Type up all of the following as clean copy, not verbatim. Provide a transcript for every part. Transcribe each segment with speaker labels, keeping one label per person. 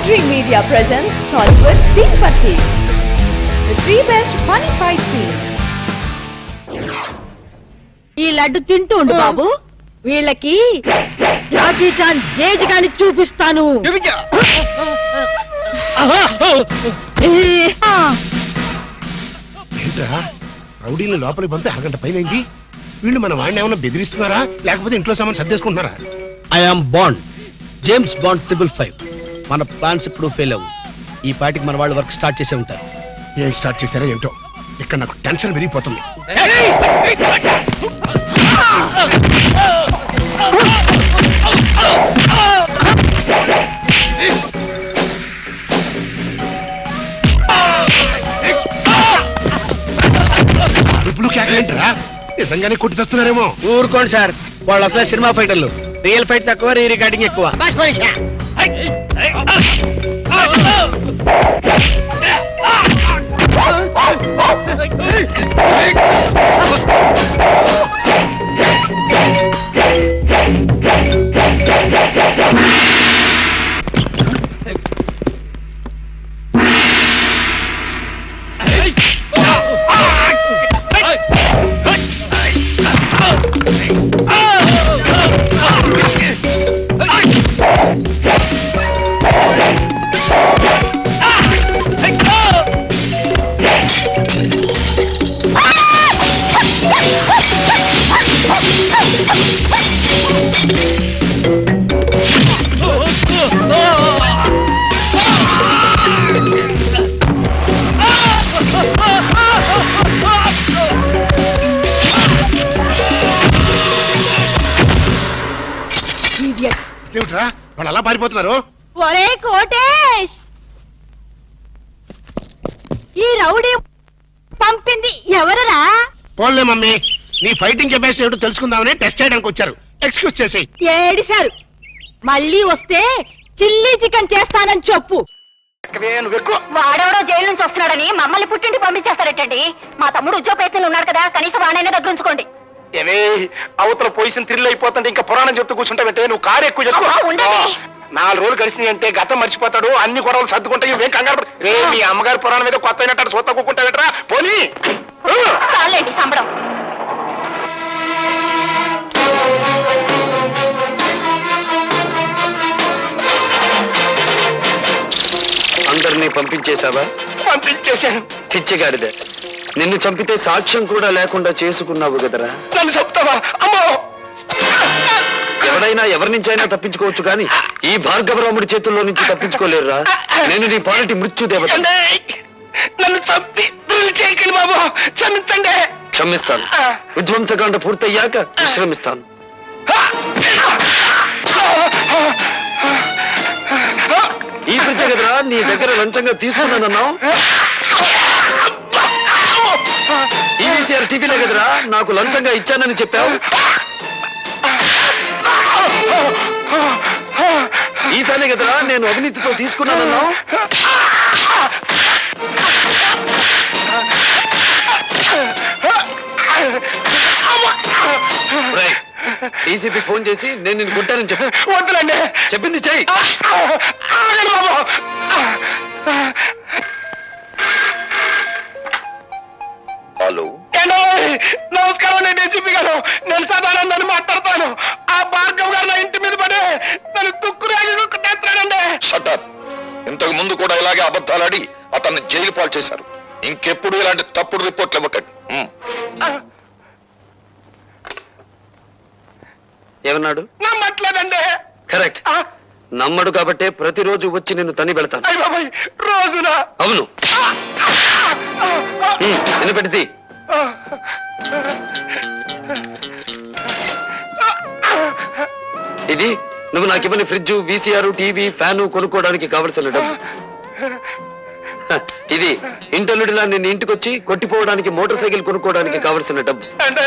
Speaker 1: Dream Media presents Tollywood Tirupati, the 3 best funny fight scenes.
Speaker 2: ఈ లడ్డు తింటూ ఉండు బాబు, వీళ్ళకి జాకీ చాన్ జేజ్ గాని చూపిస్తాను.
Speaker 3: ఏంట్రా రౌడీలు లోపలికి పంపి అరగంట పైన వీళ్ళు మన వాడిని ఏమైనా బెదిరిస్తున్నారా లేకపోతే ఇంట్లో సామాన్ సర్దేసుకుంటున్నారా?
Speaker 4: I'm Bond, James Bond 555. మన ప్లాన్స్ ఇప్పుడు ఫెయిల్ అవ్వు. ఈ పార్టీకి మన వాళ్ళు వర్క్ స్టార్ట్ చేసే ఉంటారు.
Speaker 3: ఏం స్టార్ట్ చేశారో ఏంటో, ఇక్కడ నాకు టెన్షన్ పెరిగిపోతుంది. ఇప్పుడు కేకలేంటరా? నిజంగానే కొట్టి చేస్తున్నారేమో.
Speaker 4: ఊరుకోండి సార్, వాళ్ళు అసలే సినిమా ఫైటర్లు. రియల్ ఫైట్ తక్కువ, రీ రికార్డింగ్ ఎక్కువ.
Speaker 3: వాళ్ళు అలా పారిపోతున్నారు.
Speaker 2: ఒరే కోటేష్, ఈ రౌడీ పంపింది ఎవరరా?
Speaker 3: పోన్లే మమ్మీ, నీ ఫైటింగ్ కెపాసిటీ ఏమిటో తెలుసుకుందామని టెస్ట్ చేయడానికి వచ్చారు. ఎక్స్క్యూజ్ చేసి
Speaker 2: ఏడిశారు. మళ్ళీ వస్తే చిల్లీ చికెన్ చేస్తానని చెప్పు.
Speaker 5: వాడెవడో జైలు నుంచి వస్తున్నాడని మమ్మల్ని పుట్టింటి పంపించేస్తారటండి. మా తమ్ముడు ఉద్యోగ ప్రయత్నాలు ఉన్నాడు కదా, కనీసం వాడైనా దగ్గర ఉంచుకోండి.
Speaker 3: ఏమే అవతల పొజిషన్ థ్రిల్ అయిపోతుంటే ఇంకా పురాణం చెప్తూ కూర్చుంటావంటే నువ్వు కారు ఎక్కువ చేసుకో. 4 రోజులు గడిచినాయి అంటే గతం మర్చిపోతాడు, అన్ని గొడవలు సర్దుకుంటాయి. ఏం కంగారు రే, మీ అమ్మగారి పురాణం మీద కొత్త అయినట్టు సొత్త కూకుంటావేట్రా. పోనీ
Speaker 5: చాలండి సంబడం.
Speaker 4: అందరినీ పంపించేశావా?
Speaker 3: పంపించేశాను.
Speaker 4: పిచ్చిగాడిదే, నిన్ను చంపితే సాక్ష్యం కూడా లేకుండా చేసుకున్నావు కదరా.
Speaker 3: నన్ను చెప్తావా? అమ్మో,
Speaker 4: ఎవడైనా ఎవరి నుంచి అయినా తప్పించుకోవచ్చు, కానీ ఈ భార్గవరాముడి చేతుల్లో నుంచి తప్పించుకోలేరురా. నేను నీ పాలిటి మృత్యు దేవత.
Speaker 3: నన్ను చంపి చేయకండి బాబు, క్షమించండి.
Speaker 4: క్షమిస్తాను. విధ్వంసకాండ పూర్తయ్యాక విశ్రమిస్తాను. ఈ పిచ్చ కదరా నీ దగ్గర లంచంగా తీసుకున్నానన్నావు. ఈవీసీఆర్ టీవీలో కదరా నాకు లంచంగా ఇచ్చానని చెప్పావు. ఈ తానే కదరా నేను అవినీతితో తీసుకున్నానన్నావు. డీసీపీ ఫోన్ చేసి నేను నిన్ను కొట్టానని చెప్పి.
Speaker 3: వద్దులండి,
Speaker 4: చెప్పింది చెయ్యి. హలో,
Speaker 3: నమస్కారం అండి డీసీపీ గారు. నేను సదానందని మాట్లాడతాను. ఆ భార్గవ్ గారు నా ఇంటి మీద పడి నన్ను తుక్కురాజుకుంటేస్తానండి.
Speaker 6: షటప్. ఇంతకు ముందు కూడా ఇలాగే అబద్ధాలాడి అతన్ని జైలు పాలు చేశారు. ఇంకెప్పుడు ఇలాంటి తప్పుడు రిపోర్ట్లు ఇవ్వకండి.
Speaker 4: ఏమన్నాడు?
Speaker 3: నమ్మట్లేదండి.
Speaker 4: కరెక్ట్, నమ్మడు కాబట్టే ప్రతిరోజు వచ్చి నిన్ను తని పెడతాను.
Speaker 3: రోజున?
Speaker 4: అవును. వినపెడితే ఇది నువ్వు నాకు ఇవ్వని ఫ్రిడ్జ్, వీసీఆర్, టీవీ, ఫ్యాను కొనుక్కోవడానికి కావలసిన డబ్బు. ఇది ఇంటల్లుడిలా నిన్ను ఇంటికొచ్చి కొట్టిపోవడానికి మోటార్ సైకిల్ కొనుక్కోవడానికి కావలసిన డబ్బు.
Speaker 3: అంటే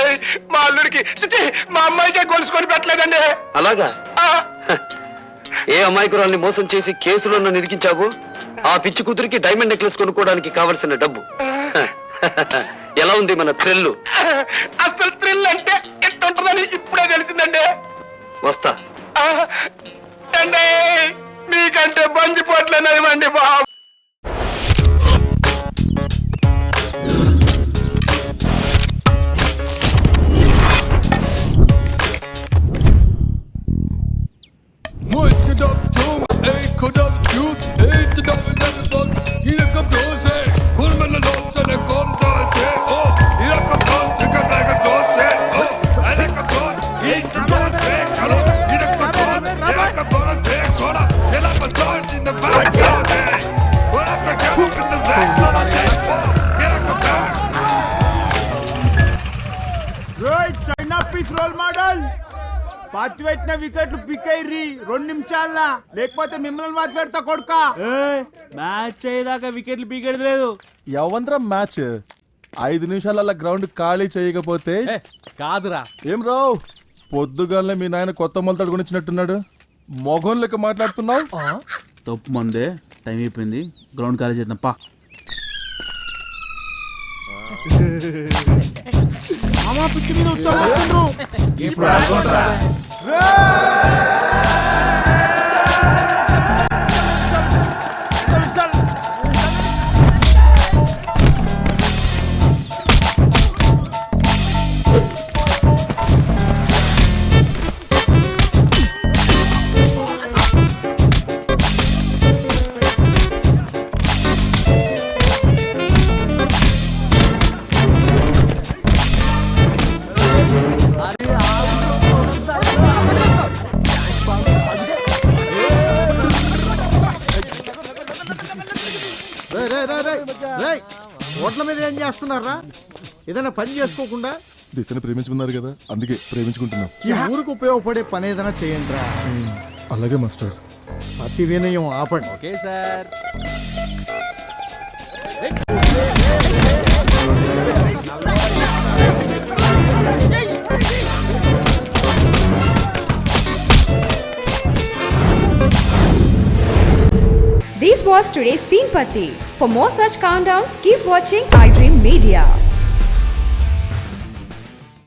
Speaker 3: మా అల్లుడికి మా అమ్మాయికే గొలుసుకొని పెట్టలేదండి.
Speaker 4: అలాగా? ఏ అమాయకురాల్ని మోసం చేసి కేసులో నన్ను ఇరికించావు, ఆ పిచ్చి కూతురికి డైమండ్ నెక్లెస్ కొనుక్కోవడానికి కావలసిన డబ్బు. ఎలా ఉంది మన థ్రిల్?
Speaker 3: అసలు థ్రిల్ అంటే ఎట్టుంటుందని ఇప్పుడే తెలిసిందండి.
Speaker 4: వస్తా.
Speaker 3: అంటే మీకంటే బంజిపోతే ఓట్లనే ఇవ్వండి బాబు.
Speaker 7: చైనా పీస్ రోల్ మోడల్ పాతి పెట్టిన వికెట్లు పిక్ అయ్యి 2 నిమిషాల లేకపోతే మిమ్మల్ని వాచ్ పెడతా కొడుక మ్యాచ్ అయ్యేదాకా వికెట్లు పీకెడు లేదు.
Speaker 8: యవంత్రం మ్యాచ్ 5 నిమిషాల గ్రౌండ్ ఖాళీ చేయకపోతే
Speaker 7: కాదురా
Speaker 8: ఏం రావు పొద్దుగాలనే మీ నాయన కొత్త మొలతాడు కొనిచ్చినట్టున్నాడు. మొగం లెక్క మాట్లాడుతున్నావు.
Speaker 7: తప్పు మందే టైం అయిపోయింది గ్రౌండ్ ఖాళీ చేద్దాం పా. పిచ్చి మీద
Speaker 9: ఓట్ల మీద ఏం చేస్తున్నారా? ఏదైనా పని చేసుకోకుండా
Speaker 8: దిశని ప్రేమించుకున్నారు కదా, అందుకే ప్రేమించుకుంటున్నాం.
Speaker 9: ఈ ఊరికి ఉపయోగపడే పని ఏదైనా చేయండి రా.
Speaker 8: అలాగే మాస్టర్.
Speaker 9: అతి వినయం ఆపండి.
Speaker 7: Okay sir.
Speaker 1: This was today's Teen Patti. For more such countdowns, keep watching iDream Media.